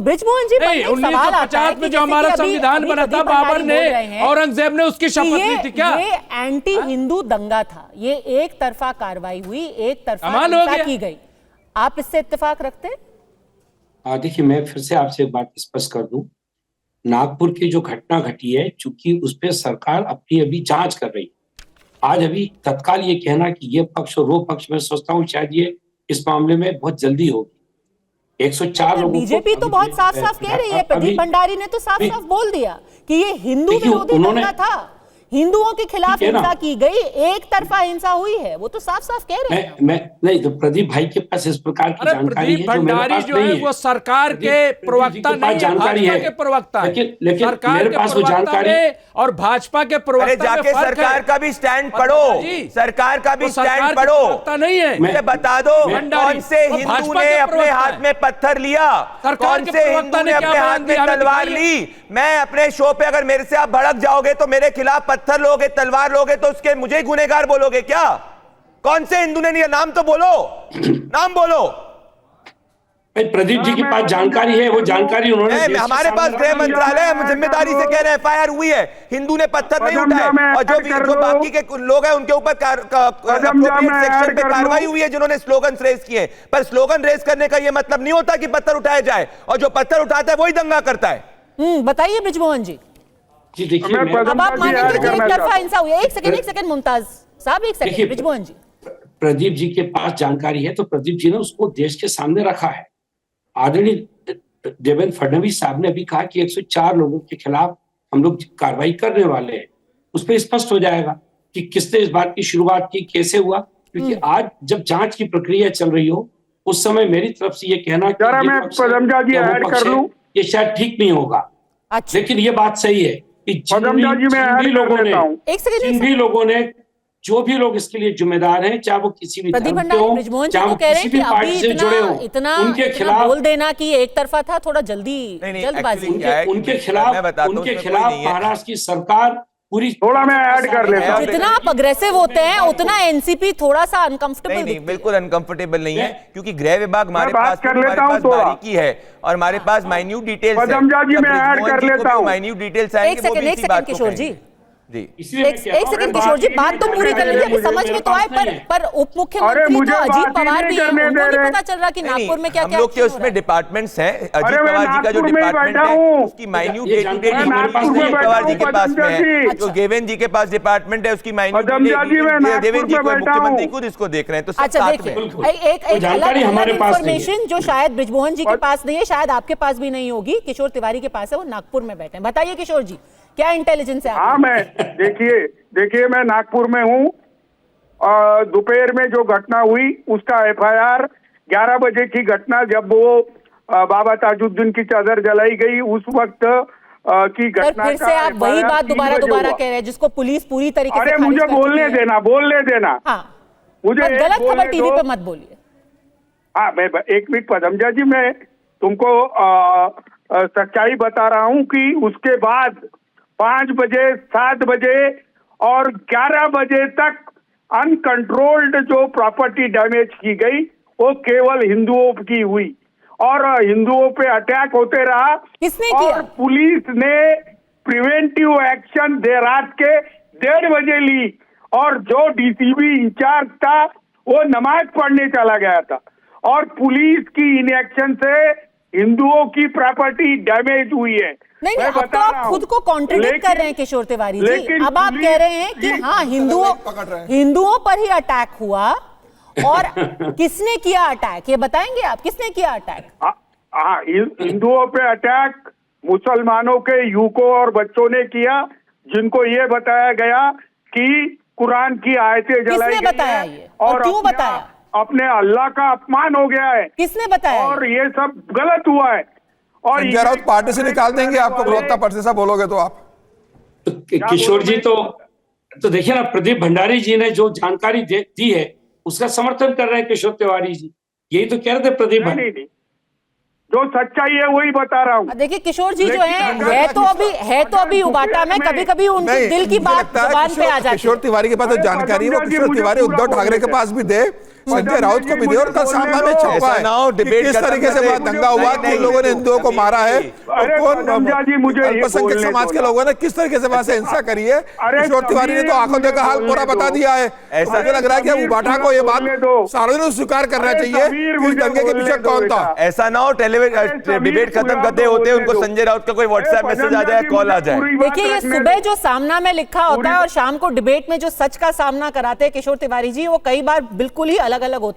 बृजमोहन जी, 1950 में जो हमारा संविधान बना था, बाबर ने, औरंगजेब ने उसकी शपथ ली थी क्या? ये एंटी हिंदू दंगा था, ये एक तरफा कार्रवाई हुई, एक तरफा हिंसा की गई। आप इससे इत्तेफाक रखते हैं? देखिए, मैं फिर से आपसे एक बात स्पष्ट कर दूं, नागपुर की जो घटना घटी है, चूंकि उस पर सरकार अपनी अभी जांच कर रही है। आज अभी तत्काल ये कहना कि ये पक्ष और वो पक्ष, मैं सोचता हूँ शायद ये इस मामले में बहुत जल्दी होगी। 104 लोगों को बीजेपी तो बहुत साफ साफ कह रही है, प्रदीप भंडारी ने तो साफ साफ बोल दिया कि ये हिंदू विरोधी दंगा था, हिंदुओं के खिलाफ हिंसा की गई, एक तरफा हिंसा हुई है, वो तो साफ साफ कह रहे हैं। मैं नहीं, तो प्रदीप भाई के पास इस प्रकार की जानकारी है, जो मेरे पास नहीं है। वो सरकार के प्रवक्ता नहीं है, जानकारी है, प्रवक्ता, लेकिन मेरे पास वो जानकारी और भाजपा के प्रवक्ता जाके सरकार का भी स्टैंड पढ़ो, सरकार का भी स्टैंड पढ़ो, नहीं है, मुझे बता दो कौन से हिंदू ने अपने हाथ में पत्थर लिया, कौन से हिंदू ने अपने हाथ में तलवार ली। मैं अपने शो पे, अगर मेरे से आप भड़क जाओगे तो मेरे खिलाफ पत्थर लोगे, तलवार लोगे, तो उसके मुझे ही गुनहगार बोलोगे क्या? कौन से हिंदू ने लिया? नाम तो बोलो, नाम बोलो। प्रदीप जी के पास जानकारी है, वो जानकारी उन्होंने, हमारे पास गृह मंत्रालय है, जिम्मेदारी से कह रहे हैं, एफआईआर हुई है, हिंदू ने पत्थर नहीं उठाए, और जो बाकी के लोग हैं उनके ऊपर सेक्शन पे कार्रवाई हुई है जिन्होंने स्लोगन रेज किए। पर स्लोगन रेज करने का यह मतलब नहीं होता कि पत्थर उठाया जाए, और जो पत्थर उठाता है वही दंगा करता है। बताइए बृजमोहन जी। जी देखिए, अब आप मानेंगे कि एक तरफा हिंसा हुई है? एक सेकंड मुमताज साहब, एक सेकंड। बृजमोहन जी, प्रदीप जी के पास जानकारी है, तो प्रदीप जी ने उसको देश के सामने रखा है। आदरणीय देवेंद्र फडणवीस साहब ने अभी कहा कि 104 लोगों के खिलाफ हम लोग कार्रवाई करने वाले हैं। उस पर स्पष्ट हो जाएगा कि किसने इस बात की शुरुआत की, कैसे हुआ। क्योंकि आज जब जांच की प्रक्रिया चल रही हो, उस समय मेरी तरफ से ये कहना ये शायद ठीक नहीं होगा। लेकिन ये बात सही है कि जिन भी लोगों ने जो भी लोग इसके लिए जिम्मेदार हैं, चाहे वो किसी भी धर्म के हो, चाहे वो किसी भी पार्टी से जुड़े हो, उनके खिलाफ बोल देना कि एक तरफा था, थोड़ा जल्दबाजी। उनके खिलाफ महाराष्ट्र की सरकार पूरी, थोड़ा मैं ऐड कर लेता हूं, जितना आप अग्रेसिव होते हैं उतना एनसीपी थोड़ा सा अनकंफर्टेबल नहीं, बिल्कुल अनकंफर्टेबल नहीं है, क्योंकि गृह विभाग हमारे पास बारीकी है और हमारे पास माइन्यूट डिटेल्स है। मैं ऐड कर लेता हूं, माइन्यूट डिटेल्स आएंगे। एक सेकंड किशोर जी, जी एक सेकंड किशोर जी, बात तो पूरी कर लीजिए, अभी समझ में तो आए, पर उप मुख्यमंत्री तो अजीत पवार भी है, उनको नहीं पता चल रहा कि नागपुर में क्या क्या हम लोग के उसमें डिपार्टमेंट्स हैं। अजीत पवार जी का जो डिपार्टमेंट है उसकी minute day to day Ajit Pawar ji के पास में है, जो देवेंद्र जी के पास डिपार्टमेंट है उसकी माइन्यूट देवेंद्र जी को मुख्यमंत्री खुद इसको देख रहे हैं। तो अच्छा देखिए, एक अलग इन्फॉर्मेशन जो शायद बृजमोहन जी के पास नहीं है, शायद आपके पास भी नहीं होगी, किशोर तिवारी के पास है, वो नागपुर में बैठे हैं। बताइए किशोर जी, क्या इंटेलिजेंस है? हाँ, मैं देखिए मैं नागपुर में हूँ। दोपहर में जो घटना हुई उसका एफआईआर 11 बजे की घटना, जब वो बाबा ताजुद्दीन की चादर जलाई गई, उस वक्त की घटना। फिर से आप वही बात दोबारा कह रहे हैं जिसको पुलिस पूरी तरीके से, अरे मुझे बोलने देना। हाँ, मुझे गलत खबर टीवी पे मत बोलिए। हाँ, मैं एक मिनट पदमजा जी, मैं तुमको सच्चाई बता रहा हूँ कि उसके बाद 5 बजे, 7 बजे और 11 बजे तक अनकंट्रोल्ड जो प्रॉपर्टी डैमेज की गई वो केवल हिंदुओं की हुई और हिंदुओं पे अटैक होते रहा। किसने किया? और पुलिस ने प्रिवेंटिव एक्शन देर रात के 1:30 बजे ली, और जो डीसीबी इंचार्ज था वो नमाज पढ़ने चला गया था, और पुलिस की इनएक्शन से हिंदुओं की प्रॉपर्टी डैमेज हुई है। नहीं, अब तो आप खुद को कॉन्ट्रडिक्ट कर रहे हैं किशोर तिवारी जी। अब आप कह रहे हैं कि हाँ, हिंदुओं पर ही अटैक हुआ, और किसने किया अटैक, ये बताएंगे आप? किसने किया अटैक? हाँ, हिंदुओं पे अटैक मुसलमानों के युवकों और बच्चों ने किया, जिनको ये बताया गया कि कुरान की आयतें जलाई गई। किसने बताया ये, और क्यों बताया? अपने अल्लाह का अपमान हो गया है। किसने बताया? और ये सब गलत हुआ है। और संजय राउत पार्टी से निकाल देंगे आपको, प्रवक्ता पद से, सब बोलोगे तो आप। किशोर जी तो देखिए ना, प्रदीप भंडारी जी ने जो जानकारी दी है उसका समर्थन कर रहे हैं किशोर तिवारी जी। यही तो कह रहे थे प्रदीप भंडारी। जो सच्चाई है वही बता रहा हूँ। देखिए किशोर जी जो है तो अभी उबाटा में कभी उनके दिल की बात जुबान पे आ जाती है। किशोर तिवारी के पास तो जानकारी है, वो किशोर तिवारी उद्धव ठाकरे के पास भी दे, संजय राउत को भी दिया और कल सामना में छपा ऐसा ना हो, है कि डिबेट किस खत्म तरीके से कर वहाँ दे। दंगा हुआ, नहीं, किन लोगों ने हिंदुओं को मारा है, अरे और कौन पदमजा जी, मुझे ये अल्पसंख्यक बोलने समाज दो के ना। लोगों ने किस तरीके से वहाँ से हिंसा करी है। अरे किशोर तिवारी ने तो आंखों देखा हाल पूरा बता दिया है। ऐसा मुझे लग रहा है कि अबू बाटा को ये बात बोलने दो। सार्वजनिक स्वीकार करना अरे चाहिए समीर, कि इस मुझे दंगे के पीछे बोलने दो कौन था। बेटा। ऐसा ना हो डिबेट खत्म करते होते उनको संजय राउत का कोई व्हाट्सएप मैसेज आ जाए, कॉल आ जाए। देखिए, ये सुबह जो सामना में लिखा होता है और शाम को डिबेट में जो सच का सामना कराते हैं किशोर तिवारी जी, वो कई बार बिल्कुल ही अलग अलग होता है।